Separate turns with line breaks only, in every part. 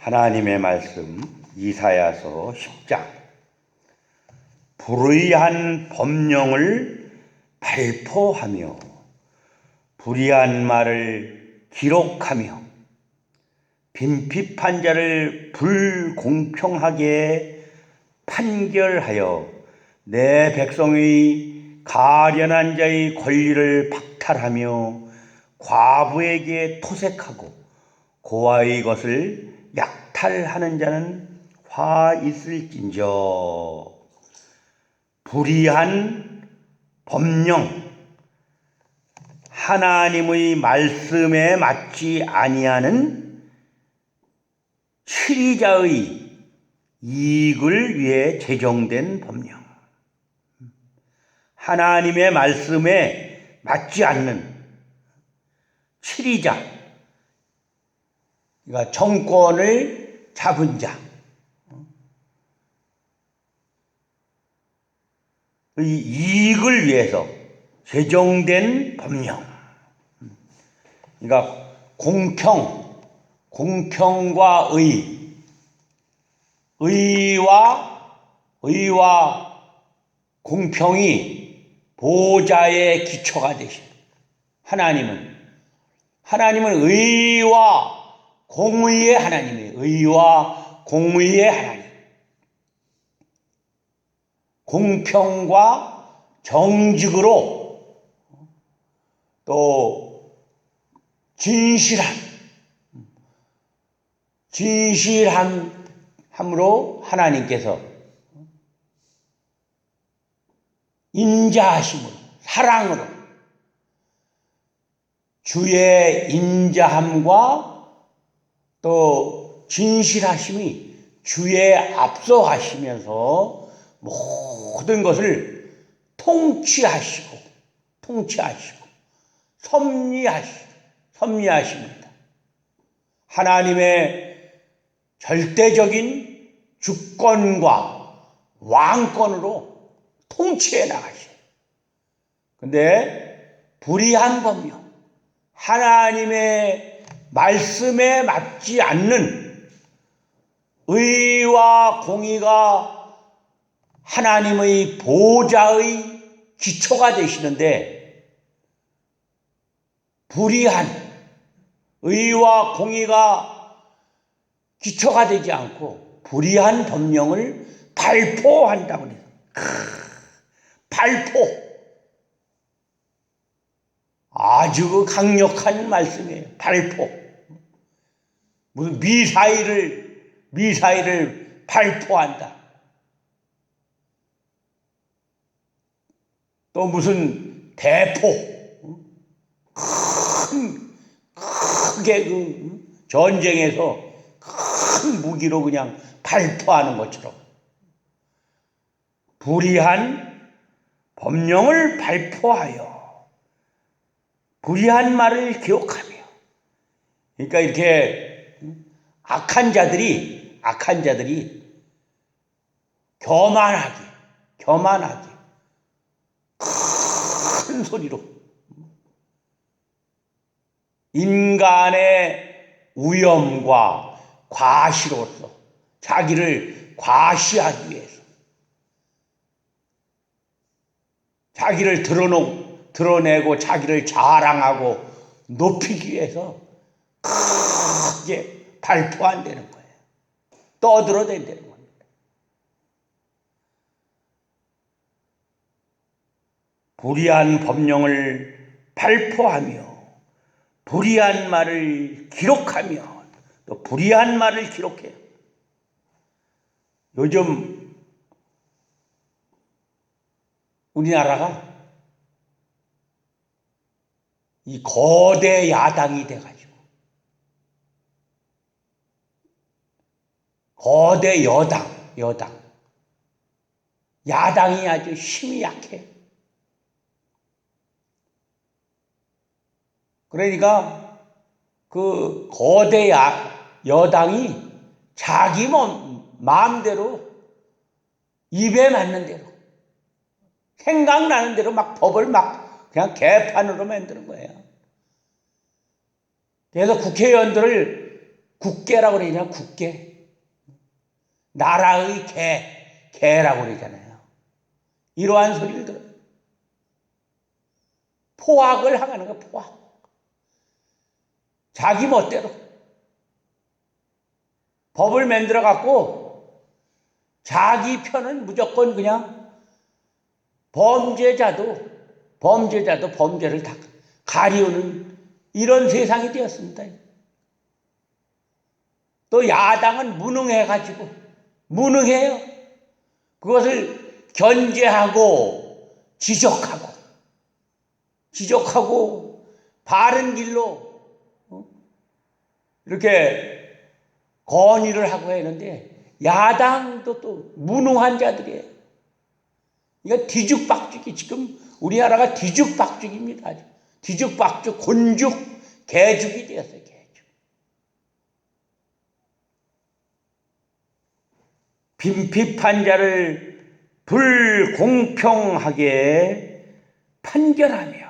하나님의 말씀 이사야서 10장. 불의한 법령을 발포하며 불의한 말을 기록하며 빈핍한 자를 불공평하게 판결하여 내 백성의 가련한 자의 권리를 박탈하며 과부에게 토색하고 고아의 것을 약탈하는 자는 화 있을진저. 불의한 법령, 하나님의 말씀에 맞지 아니하는 치리자의 이익을 위해 제정된 법령, 하나님의 말씀에 맞지 않는 치리자, 그러니까 정권을 잡은 자, 의 이익을 위해서 제정된 법령. 그러니까 공평과 의와 공평이 보좌의 기초가 되신 하나님은 의와 공의의 하나님이에요. 의와 공의의 하나님. 공평과 정직으로 또 진실함으로 하나님께서 인자하심으로, 사랑으로, 주의 인자함과 또 진실하심이 주에 앞서가시면서 모든 것을 통치하시고 섭리하십니다. 하나님의 절대적인 주권과 왕권으로 통치해 나가셔요. 근데 불의한 법령, 하나님의 말씀에 맞지 않는 의와 공의가 하나님의 보좌의 기초가 되시는데, 불의한 의와 공의가 기초가 되지 않고 불의한 법령을 발포한다고 해요. 발포. 아주 강력한 말씀이에요. 발포. 무슨 미사일을 발포한다. 또 무슨 대포. 크게 전쟁에서 큰 무기로 그냥 발포하는 것처럼 불의한 법령을 발포하여 불의한 말을 기억하며. 그러니까 이렇게 악한 자들이 교만하게 큰 소리로 인간의 위엄과 과시로서 자기를 과시하기 위해서, 자기를 드러내고 자기를 자랑하고 높이기 위해서 크게 발포한다는 거예요. 떠들어댄다는 겁니다. 불의한 법령을 발포하며 불의한 말을 기록하며 또 불의한 말을 기록해요. 요즘 우리나라가 이 거대 야당이 돼가지고 거대 야당이 아주 힘이 약해. 그러니까 그 거대 여당이 자기 마음대로 입에 맞는 대로 생각나는 대로 막 법을 막 그냥 개판으로 만드는 거예요. 그래서 국회의원들을 국계라고 그러잖아요. 국계. 나라의 개라고 그러잖아요. 이러한 소리를 들어요. 포악을 하는 거예요. 포악. 자기 멋대로 법을 만들어 갖고 자기 편은 무조건 그냥 범죄자도 범죄를 다 가리우는 이런 세상이 되었습니다. 또 야당은 무능해요. 그것을 견제하고 지적하고 바른 길로 이렇게 건의를 하고 했는데 야당도 또 무능한 자들이에요. 이거 뒤죽박죽이 지금 우리나라가 뒤죽박죽입니다. 뒤죽박죽, 곤죽, 개죽이 되었어요. 개죽. 빈핍한 자를 불공평하게 판결하며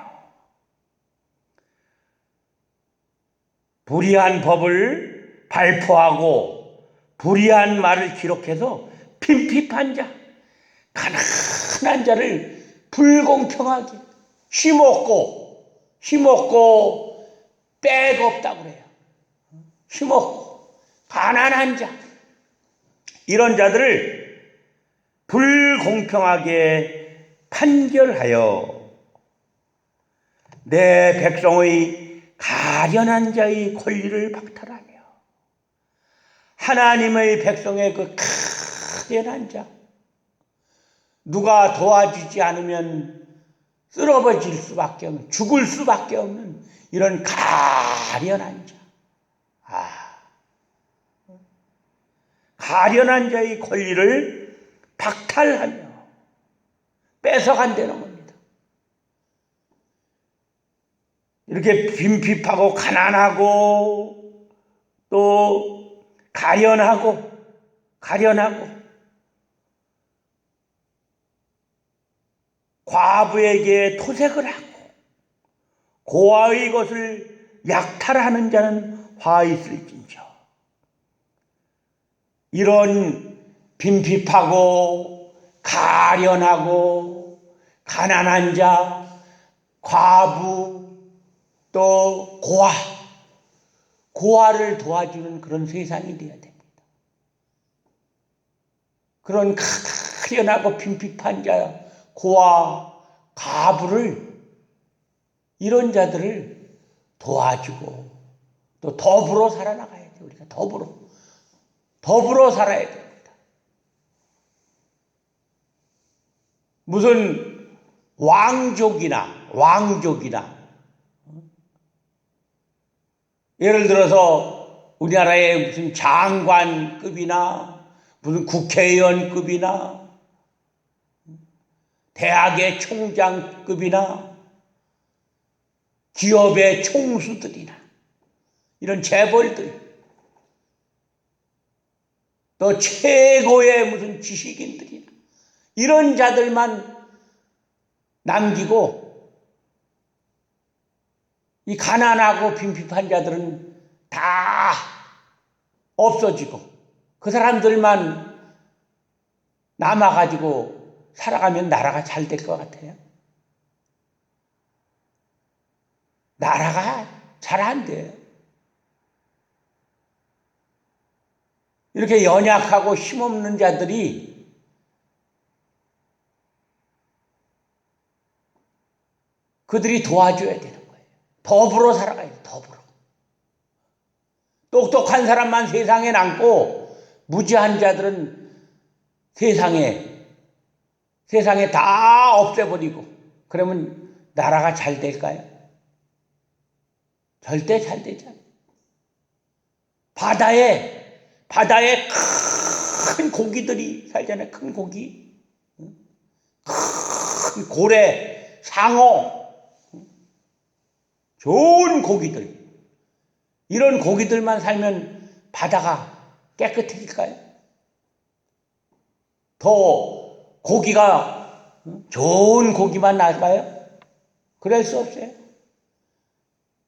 불의한 법을 발표하고 불의한 말을 기록해서 빈핍한 자, 가난한 자를 불공평하게 힘없고 백 없다고 그래요. 힘없고 가난한 자, 이런 자들을 불공평하게 판결하여 내 백성의 가련한 자의 권리를 박탈하며 하나님의 백성의 그 가련한 자, 누가 도와주지 않으면 쓰러질 수밖에 없는, 죽을 수밖에 없는 이런 가련한 자, 가련한 자의 권리를 박탈하며 뺏어간다는 겁니다. 이렇게 빈핍하고 가난하고 또 가련하고 과부에게 토색을 하고 고아의 것을 약탈하는 자는 화 있을진저. 이런 빈핍하고 가련하고 가난한 자, 과부 또 고아를 도와주는 그런 세상이 되어야 됩니다. 그런 가련하고 빈핍한 자, 고아, 과부를 이런 자들을 도와주고 또 더불어 살아나가야 돼요. 우리가 더불어 살아야 됩니다. 무슨 왕족이나 예를 들어서 우리나라의 무슨 장관급이나 무슨 국회의원급이나 대학의 총장급이나 기업의 총수들이나 이런 재벌들 또 최고의 무슨 지식인들이나 이런 자들만 남기고 이 가난하고 빈핍한 자들은 다 없어지고 그 사람들만 남아가지고 살아가면 나라가 잘 될 것 같아요? 나라가 잘 안 돼요. 이렇게 연약하고 힘없는 자들이 그들이 도와줘야 되는 거예요. 더불어 살아가야 돼요. 더불어. 똑똑한 사람만 세상에 남고 무지한 자들은 세상에 다 없애버리고 그러면 나라가 잘 될까요? 절대 잘 되지 않아요. 바다에 큰 고기들이 살잖아요. 큰 고기. 큰 고래, 상어. 좋은 고기들. 이런 고기들만 살면 바다가 깨끗해질까요? 더 고기가 좋은 고기만 나을까요? 그럴 수 없어요.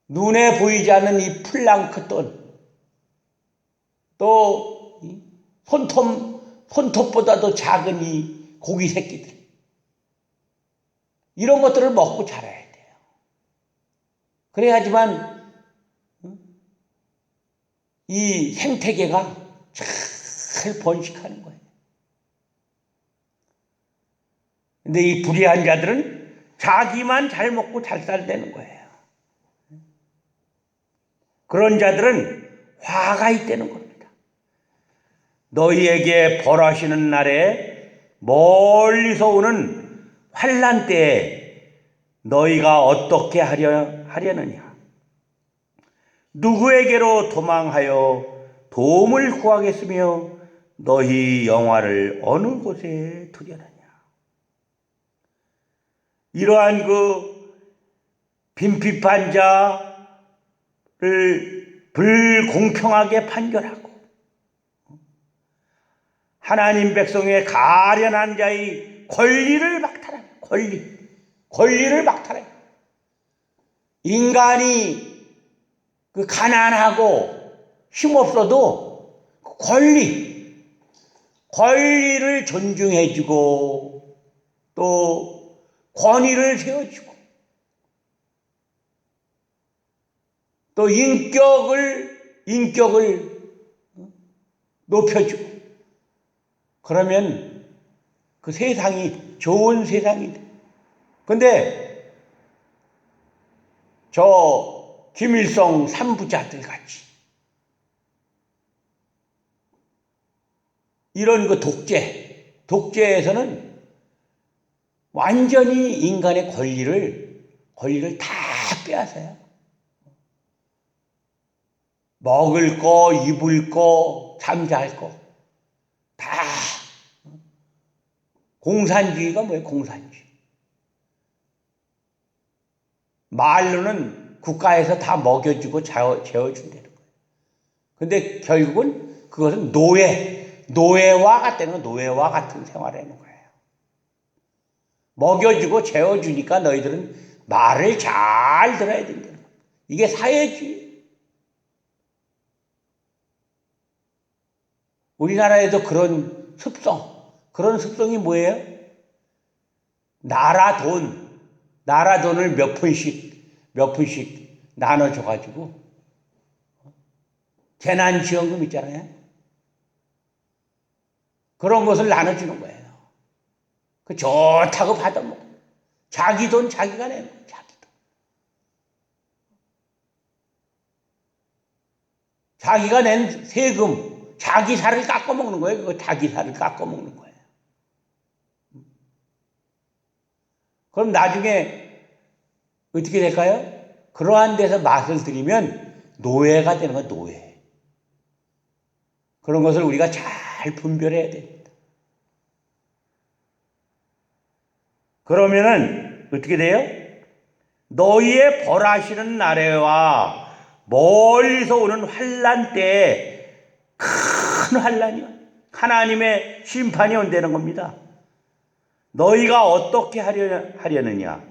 눈에 보이지 않는 이 플랑크톤, 또 손톱보다도 작은 이 고기 새끼들, 이런 것들을 먹고 자라야 돼요. 그래야지만 이 생태계가 잘 번식하는 거예요. 근데 이 불의한 자들은 자기만 잘 먹고 잘 살되는 거예요. 그런 자들은 화가 있다는 겁니다. 너희에게 벌하시는 날에 멀리서 오는 환난 때에 너희가 어떻게 하려느냐? 누구에게로 도망하여 도움을 구하겠으며 너희 영화를 어느 곳에 두려느냐? 이러한 빈핍한 자를 불공평하게 판결하고 하나님 백성의 가련한 자의 권리를 박탈하며 권리를 박탈해요. 인간이 가난하고 힘없어도 권리를 존중해주고 또 권위를 세워주고 또 인격을 높여주고 그러면 그 세상이 좋은 세상이 돼. 근데 저 김일성 3부자들 같이 이런 독재에서는 완전히 인간의 권리를 다 빼앗아요. 먹을 거, 입을 거, 잠잘 거 다. 공산주의가 뭐예요? 공산주의. 말로는 국가에서 다 먹여주고 재워준다는 거예요. 근데 결국은 그것은 노예와 같은 생활을 하는 거예요. 먹여주고 재워주니까 너희들은 말을 잘 들어야 된다는 거예요. 이게 사회주의. 우리나라에도 그런 습성이 뭐예요? 나라 돈을 몇 푼씩 나눠줘가지고 재난지원금 있잖아요. 그런 것을 나눠주는 거예요. 그 좋다고 받아먹고 자기 돈 자기가 내는 거예요. 자기가 낸 세금 자기 살을 깎아먹는 거예요. 그거 자기 살을 깎아먹는 거예요. 그럼 나중에 어떻게 될까요? 그러한 데서 맛을 들이면 노예가 되는 거예요. 노예. 그런 것을 우리가 잘 분별해야 됩니다. 그러면은 어떻게 돼요? 너희의 벌하시는 날에와 멀리서 오는 환난 때에 큰 환난이 하나님의 심판이 온다는 겁니다. 너희가 어떻게 하려느냐?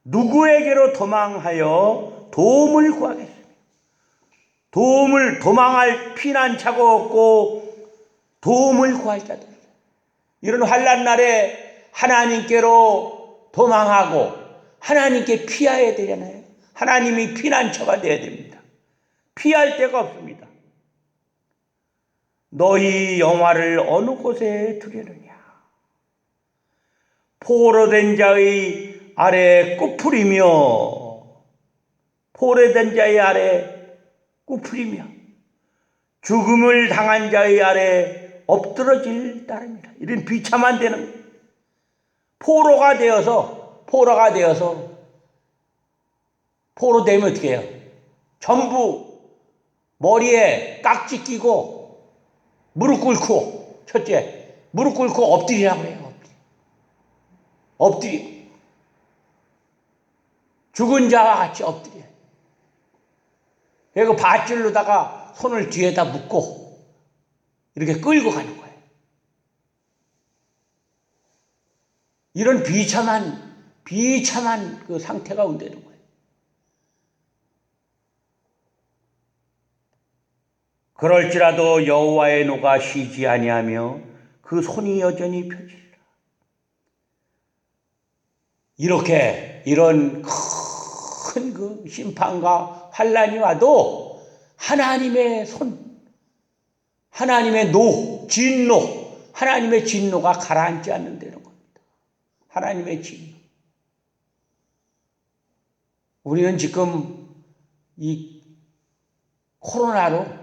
누구에게로 도망하여 도움을 구하겠으며 도망할 피난처가 없고 도움을 구할 자들. 이런 환난 날에 하나님께로 도망하고 하나님께 피해야 되잖아요. 하나님이 피난처가 되어야 됩니다. 피할 데가 없습니다. 너희 영화를 어느 곳에 두려느냐? 포로된 자의 아래 꾸풀이며 죽음을 당한 자의 아래 엎드러질 따름이라. 이런 비참한 데는 포로가 되어서 포로되면 어떻게 해요? 전부 머리에 깍지 끼고 무릎 꿇고 엎드리라고 해요. 엎드려. 죽은 자와 같이 엎드려. 그리고 밧줄로다가 손을 뒤에다 묶고 이렇게 끌고 가는 거예요. 이런 비참한 그 상태가 온다는 거예요. 그럴지라도 여호와의 노가 쉬지 아니하며 그 손이 여전히 펴지리라. 이렇게 이런 큰 그 심판과 환난이 와도 하나님의 손, 하나님의 진노, 하나님의 진노가 가라앉지 않는다는 겁니다. 하나님의 진노. 우리는 지금 이 코로나로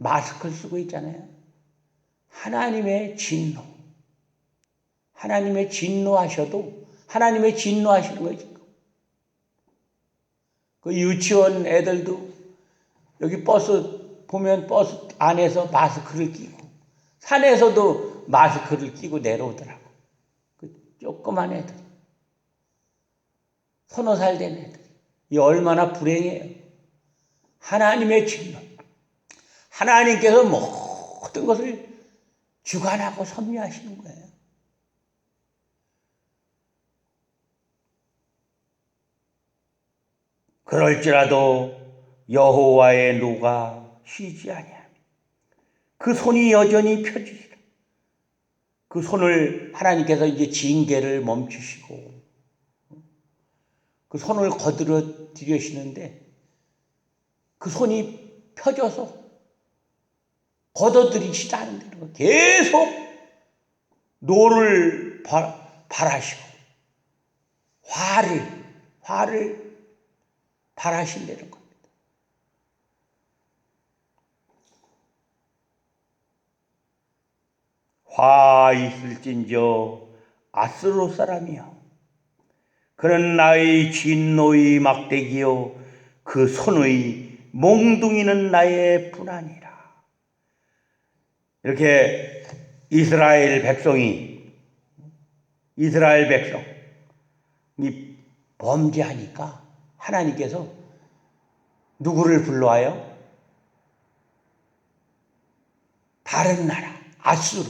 마스크를 쓰고 있잖아요. 하나님의 진노. 하나님의 진노하셔도 하나님의 진노하시는 거예요, 지금. 그 유치원 애들도 여기 버스 보면 버스 안에서 마스크를 끼고 산에서도 마스크를 끼고 내려오더라고. 그 조그만 애들. 3-4살 된 애들. 이 얼마나 불행해요. 하나님의 진노. 하나님께서 모든 것을 주관하고 섭리하시는 거예요. 그럴지라도 여호와의 노가 쉬지 아니하며 그 손이 여전히 펴지리라. 그 손을 하나님께서 이제 징계를 멈추시고 그 손을 거들어 들이시는데 그 손이 펴져서 걷어들이시지 않는다는 거예요. 계속 노를 발하시고 화를 발하신다는 겁니다. 화 있을진저 아스로 사람이여 그는 나의 진노의 막대기요 그 손의 몽둥이는 나의 분하니라. 이렇게 이스라엘 백성이 범죄하니까 하나님께서 누구를 불러와요? 다른 나라 아수르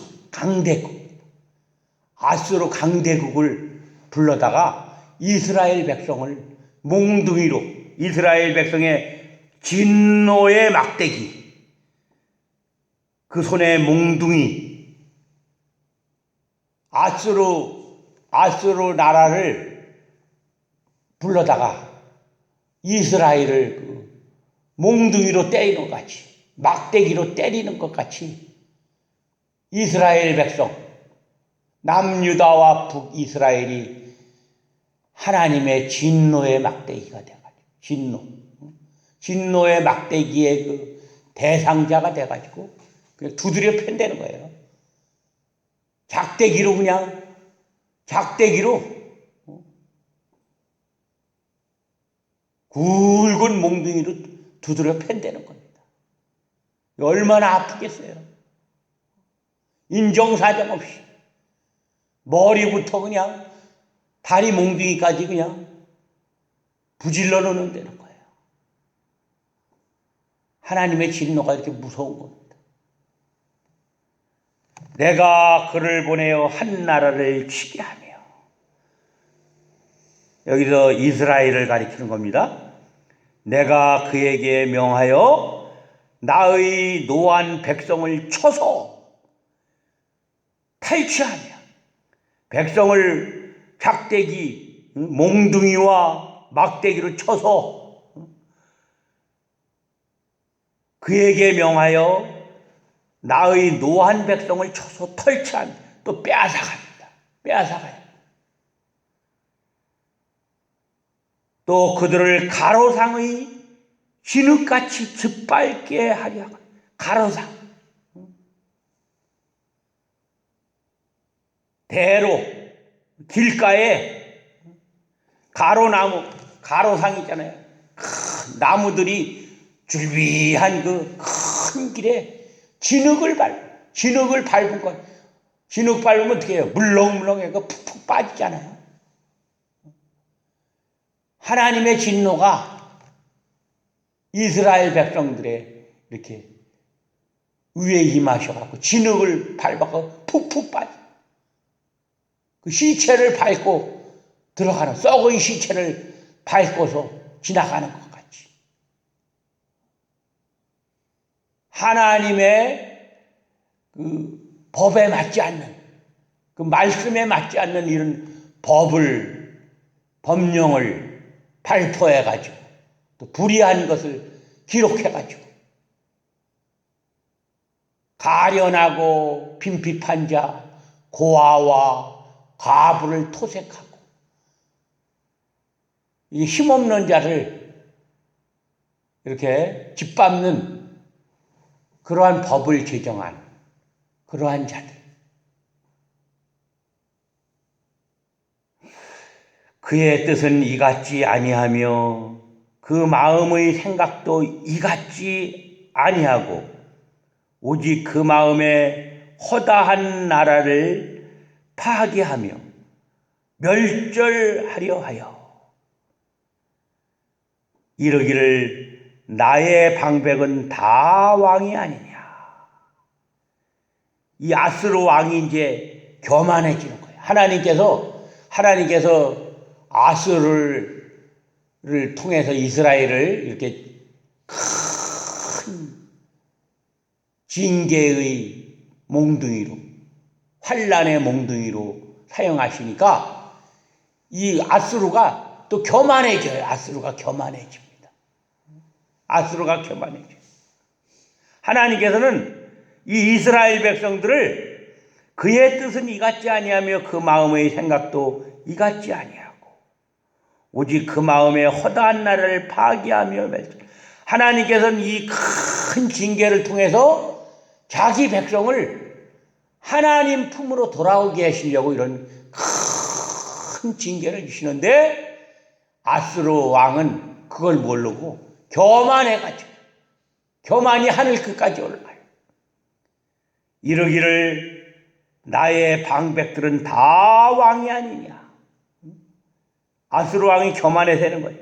강대국을 불러다가 이스라엘 백성을 몽둥이로 이스라엘 백성의 진노의 막대기 그 손에 몽둥이 아수르 나라를 불러다가 이스라엘을 몽둥이로 때리는 것 같이 막대기로 때리는 것 같이 이스라엘 백성 남유다와 북이스라엘이 하나님의 진노의 막대기가 돼가지고 진노의 막대기의 그 대상자가 돼가지고 그냥 두드려 팬다는 거예요. 작대기로 굵은 몽둥이로 두드려 팬다는 겁니다. 얼마나 아프겠어요. 인정사정 없이 머리부터 그냥 다리 몽둥이까지 그냥 부질러 놓는다는 거예요. 하나님의 진노가 이렇게 무서운 겁니다. 내가 그를 보내어 한 나라를 치게 하며 여기서 이스라엘을 가리키는 겁니다. 내가 그에게 명하여 나의 노한 백성을 쳐서 탈취하며 백성을 작대기 몽둥이와 막대기로 쳐서 그에게 명하여 나의 노한 백성을 쳐서 탈취하며 또 빼앗아가요. 또 그들을 가로상의 진흙같이 짓밟게 하려 가로상 대로 길가에 가로상 있잖아요. 큰 나무들이 줄비한 그 큰 길에 진흙을 밟은 것. 진흙 밟으면 어떻게 해요? 물렁물렁해서 푹푹 빠지잖아요. 하나님의 진노가 이스라엘 백성들의 이렇게 위에 임하셔갖고 진흙을 밟아서 푹푹 빠져. 그 시체를 밟고 들어가는 썩은 시체를 밟고서 지나가는 것 같이. 하나님의 그 법에 맞지 않는, 그 말씀에 맞지 않는 이런 법령을 발표해가지고 또 불의한 것을 기록해가지고 가련하고 빈핍한 자, 고아와 과부를 토색하고 이 힘없는 자를 이렇게 짓밟는 그러한 법을 제정한 그러한 자들. 그의 뜻은 이같지 아니하며 그 마음의 생각도 이같지 아니하고 오직 그 마음에 허다한 나라를 파괴하며 멸절하려 하여 이르기를 나의 방백은 다 왕이 아니냐. 이 아스로 왕이 이제 교만해지는 거예요. 하나님께서 아스를 통해서 이스라엘을 이렇게 큰 징계의 몽둥이로, 환난의 몽둥이로 사용하시니까 이 아스루가 또 교만해져요. 아스루가 교만해집니다. 하나님께서는 이 이스라엘 백성들을 그의 뜻은 이같지 아니하며 그 마음의 생각도 이같지 아니하고 오직 그 마음에 허다한 나라를 파괴하며 하나님께서는 이 큰 징계를 통해서 자기 백성을 하나님 품으로 돌아오게 하시려고 이런 큰 징계를 주시는데 아스로 왕은 그걸 모르고 교만해가지고 교만이 하늘 끝까지 올라가요. 이르기를 나의 방백들은 다 왕이 아니냐. 아스로 왕이 교만해서 되는 거예요.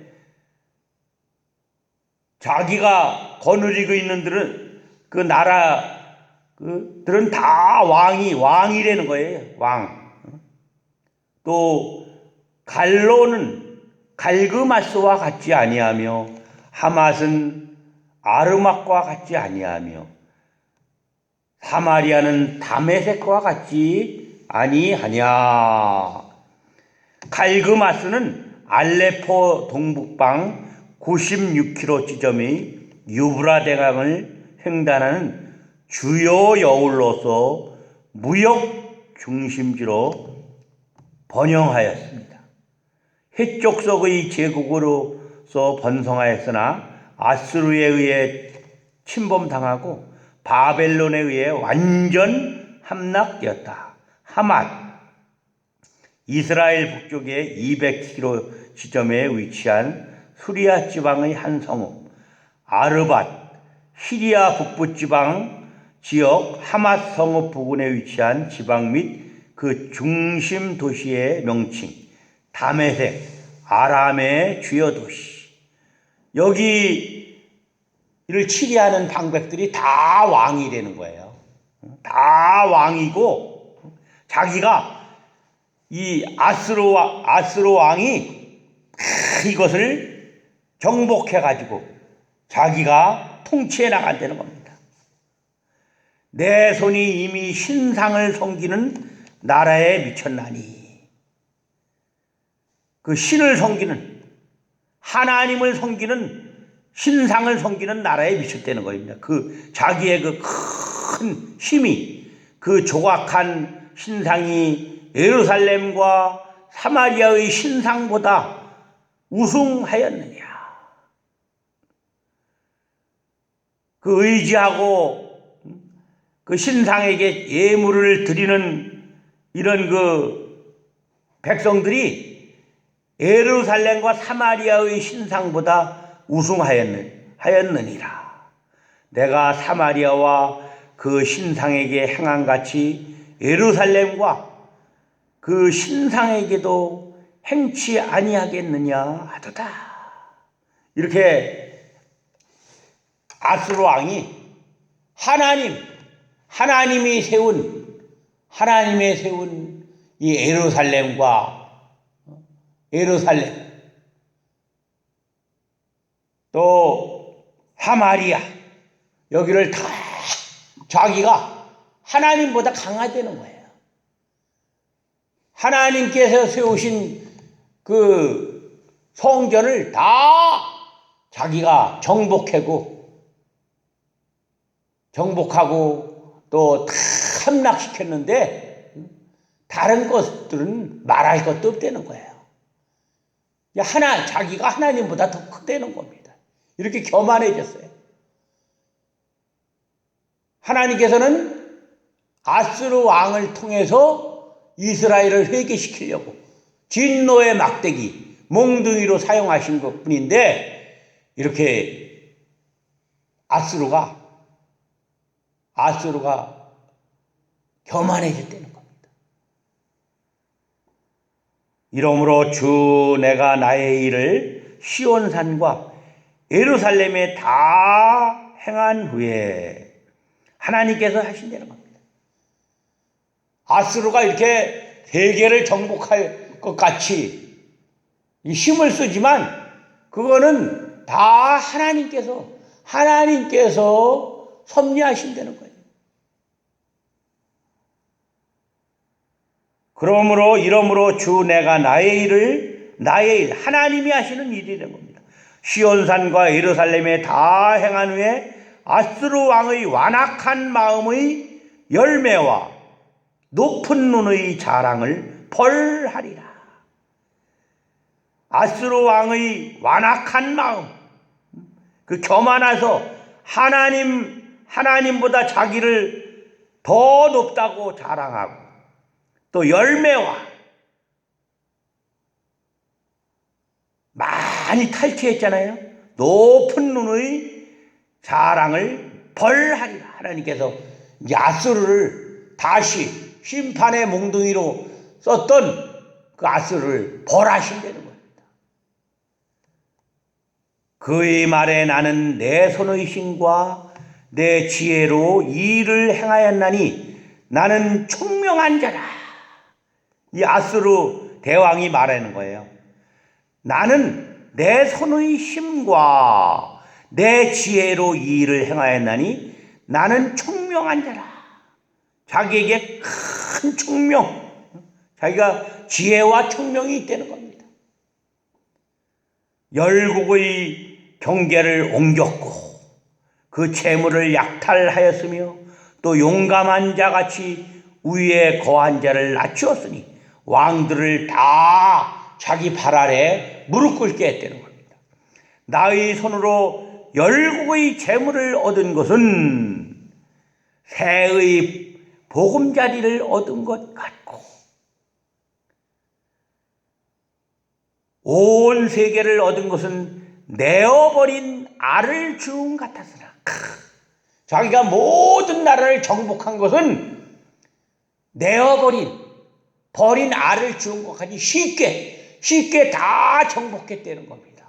자기가 거느리고 있는 그 나라들은 다 왕이라는 거예요. 왕. 또 갈로는 갈그마스와 같지 아니하며 하맛은 아르막과 같지 아니하며 사마리아는 다메섹과 같지 아니하냐. 갈그마스는 알레포 동북방 96km 지점의 유브라데강을 횡단하는 주요 여울로서 무역 중심지로 번영하였습니다. 해족속의 제국으로서 번성하였으나 아스루에 의해 침범당하고 바벨론에 의해 완전 함락되었다. 하맛, 이스라엘 북쪽의 200km 지점에 위치한 수리아 지방의 한 성읍, 아르밧, 시리아 북부 지방 지역 하맛 성읍 부근에 위치한 지방 및 그 중심 도시의 명칭, 다메섹, 아람의 주요 도시. 여기를 치리하는 방백들이 다 왕이 되는 거예요. 다 왕이고 자기가 이 아스로 왕이 이것을 정복해가지고 자기가 통치해 나간다는 겁니다. 내 손이 이미 신상을 섬기는 나라에 미쳤나니. 그 신을 섬기는, 하나님을 섬기는, 신상을 섬기는 나라에 미쳤다는 겁니다. 그 자기의 그 큰 힘이, 그 조각한 신상이 예루살렘과 사마리아의 신상보다 우승하였느냐. 그 의지하고 그 신상에게 예물을 드리는 이런 그 백성들이 예루살렘과 사마리아의 신상보다 우승하였느니라. 내가 사마리아와 그 신상에게 행한 같이 예루살렘과 그 신상에게도 행치 아니하겠느냐 하도다. 이렇게 아스로 왕이 하나님이 세운 이 예루살렘 또 사마리아 여기를 다 자기가 하나님보다 강화되는 거예요. 하나님께서 세우신 그 성전을 다 자기가 정복하고 또 다 함락시켰는데 다른 것들은 말할 것도 없다는 거예요. 자기가 하나님보다 더 크다는 겁니다. 이렇게 교만해졌어요. 하나님께서는 아스루 왕을 통해서 이스라엘을 회개시키려고 진노의 막대기, 몽둥이로 사용하신 것 뿐인데, 이렇게 아스루가 교만해졌다는 겁니다. 이러므로 주 내가 나의 일을 시온산과 예루살렘에 다 행한 후에 하나님께서 하신다는 겁니다. 아스루가 이렇게 세계를 정복할 것 같이 힘을 쓰지만 그거는 다 하나님께서 섭리하신다는 거예요. 이러므로 주 내가 나의 일, 하나님이 하시는 일이라는 겁니다. 시온산과 예루살렘에 다 행한 후에 아스루 왕의 완악한 마음의 열매와 높은 눈의 자랑을 벌하리라. 아스루 왕의 완악한 마음, 그 교만해서 하나님보다 자기를 더 높다고 자랑하고, 또 열매와 많이 탈취했잖아요. 높은 눈의 자랑을 벌하리라. 하나님께서 이제 아스루를 다시 심판의 몽둥이로 썼던 그 아스루를 벌하신다는 겁니다. 그의 말에 나는 내 손의 힘과 내 지혜로 이 일을 행하였나니 나는 총명한 자라. 이 아스루 대왕이 말하는 거예요. 나는 내 손의 힘과 내 지혜로 이 일을 행하였나니 나는 총명한 자라. 자기에게 큰 총명, 자기가 지혜와 총명이 있다는 겁니다. 열국의 경계를 옮겼고 그 재물을 약탈하였으며 또 용감한 자같이 위에 거한 자를 낮추었으니 왕들을 다 자기 발 아래 무릎 꿇게 했다는 겁니다. 나의 손으로 열국의 재물을 얻은 것은 새의 보금자리를 얻은 것 같고 온 세계를 얻은 것은 내어버린 알을 주운 같았으나, 자기가 모든 나라를 정복한 것은 버린 알을 주운 것 같이 쉽게 다 정복했다는 겁니다.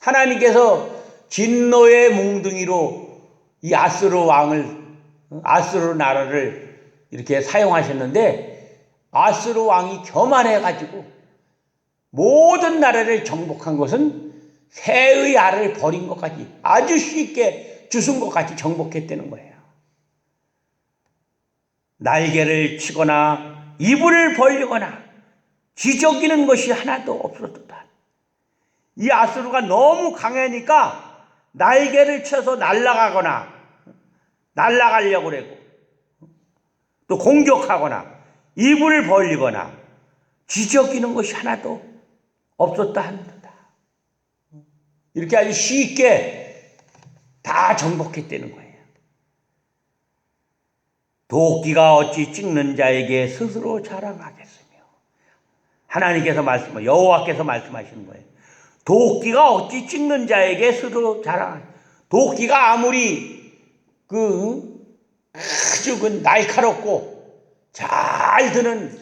하나님께서 진노의 몽둥이로 이 아스루 나라를 이렇게 사용하셨는데, 아스루 왕이 교만해가지고 모든 나라를 정복한 것은 새의 알을 버린 것 같이 아주 쉽게 주순 것 같이 정복했다는 거예요. 날개를 치거나 입을 벌리거나 지저귀는 것이 하나도 없었다. 이 아스루가 너무 강하니까 날개를 쳐서 날아가려고 그러고 또 공격하거나 입을 벌리거나 지저귀는 것이 하나도 없었다 한다. 이렇게 아주 쉽게 다 정복했다는 거예요. 도끼가 어찌 찍는 자에게 스스로 자랑하겠으며, 하나님께서 여호와께서 말씀하시는 거예요. 도끼가 어찌 찍는 자에게 스스로 도끼가 아무리 아주 날카롭고 잘 드는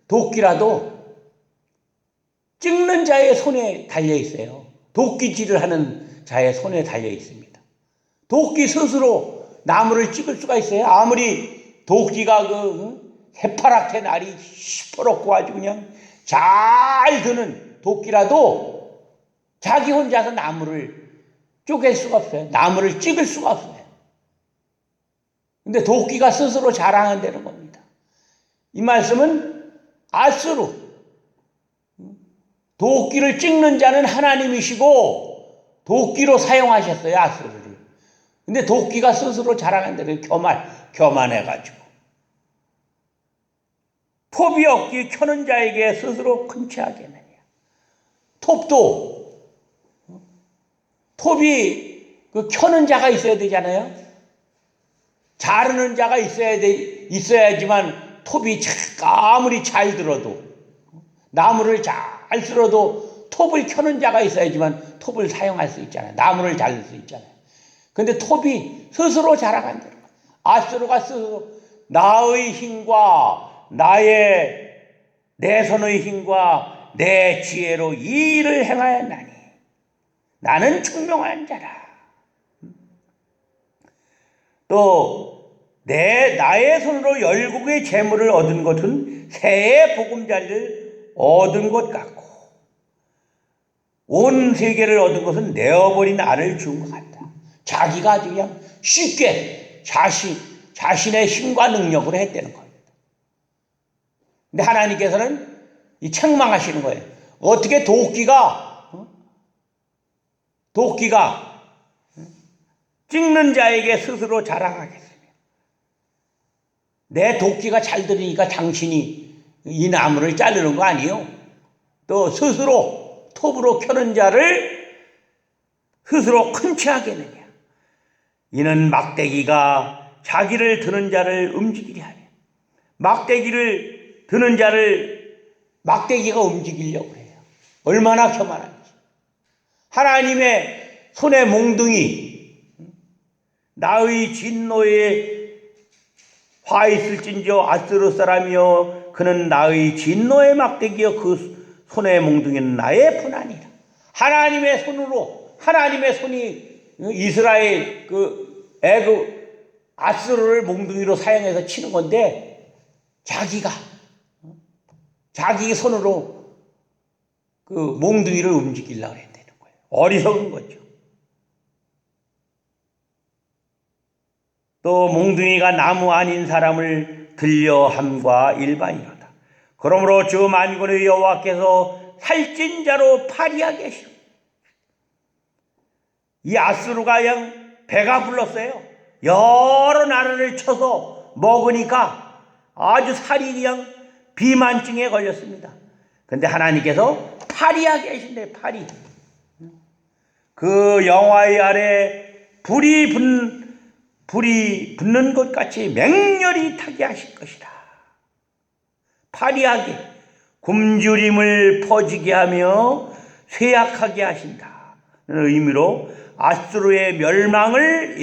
도끼라도 찍는 자의 손에 달려 있어요. 도끼질을 하는 자의 손에 달려 있습니다. 도끼 스스로 나무를 찍을 수가 있어요? 아무리 도끼가 새파랗게 날이 시퍼렇고 아주 그냥 잘 드는 도끼라도 자기 혼자서 나무를 쪼갤 수가 없어요. 나무를 찍을 수가 없어요. 근데 도끼가 스스로 자랑한다는 겁니다. 이 말씀은 아수르, 도끼를 찍는 자는 하나님이시고 도끼로 사용하셨어요, 아수르를. 근데 도끼가 스스로 자랑한다는 교만해가지고. 톱이 없기 켜는 자에게 스스로 큰 체하겠느냐. 톱이 그 켜는 자가 있어야 되잖아요. 자르는 자가 있어야지만 톱이 아무리 잘 들어도, 나무를 잘 쓸어도 톱을 켜는 자가 있어야지만 톱을 사용할 수 있잖아요. 나무를 자를 수 있잖아요. 근데 톱이 스스로 자라간다. 아수르가 스스로 나의 힘과 내 손의 힘과 내 지혜로 이 일을 행하였나니 나는 총명한 자라. 또 나의 손으로 열국의 재물을 얻은 것은 새의 보금자리를 얻은 것 같고 온 세계를 얻은 것은 내어버린 알을 준 것 같다. 자기가 아주 그냥 쉽게 자신의 힘과 능력으로 했다는 겁니다. 근데 하나님께서는 이 책망하시는 거예요. 어떻게 도끼가 찍는 자에게 스스로 자랑하겠으며 내 도끼가 잘 들으니까 당신이 이 나무를 자르는 거 아니에요. 또 스스로 톱으로 켜는 자를 스스로 큰 체하겠느냐. 이는 막대기가 자기를 드는 자를 움직이려 하며 막대기를 드는 자를 막대기가 움직이려고 해요. 얼마나 교만한지. 하나님의 손에 몽둥이, 나의 진노에 화 있을진저 아수르 사람이여 그는 나의 진노의 막대기여 그 손의 몽둥이는 나의 분하니라. 하나님의 손이 이스라엘 아수르를 몽둥이로 사용해서 치는 건데 자기 손으로 그 몽둥이를 움직이려고 했다는 거예요. 어리석은 거죠. 또 몽둥이가 나무 아닌 사람을 들려함과 일반이로다. 그러므로 주 만군의 여호와께서 살찐 자로 파리하게 하시오. 이 아수르가 그냥 배가 불렀어요. 여러 나라를 쳐서 먹으니까 아주 살이 그냥 비만증에 걸렸습니다. 근데 하나님께서 파리하게 하신대. 파리. 그 영화의 아래 불이 붙는 것 같이 맹렬히 타게 하실 것이다. 파리하게 굶주림을 퍼지게 하며 쇠약하게 하신다. 는 의미로 아수르의 멸망을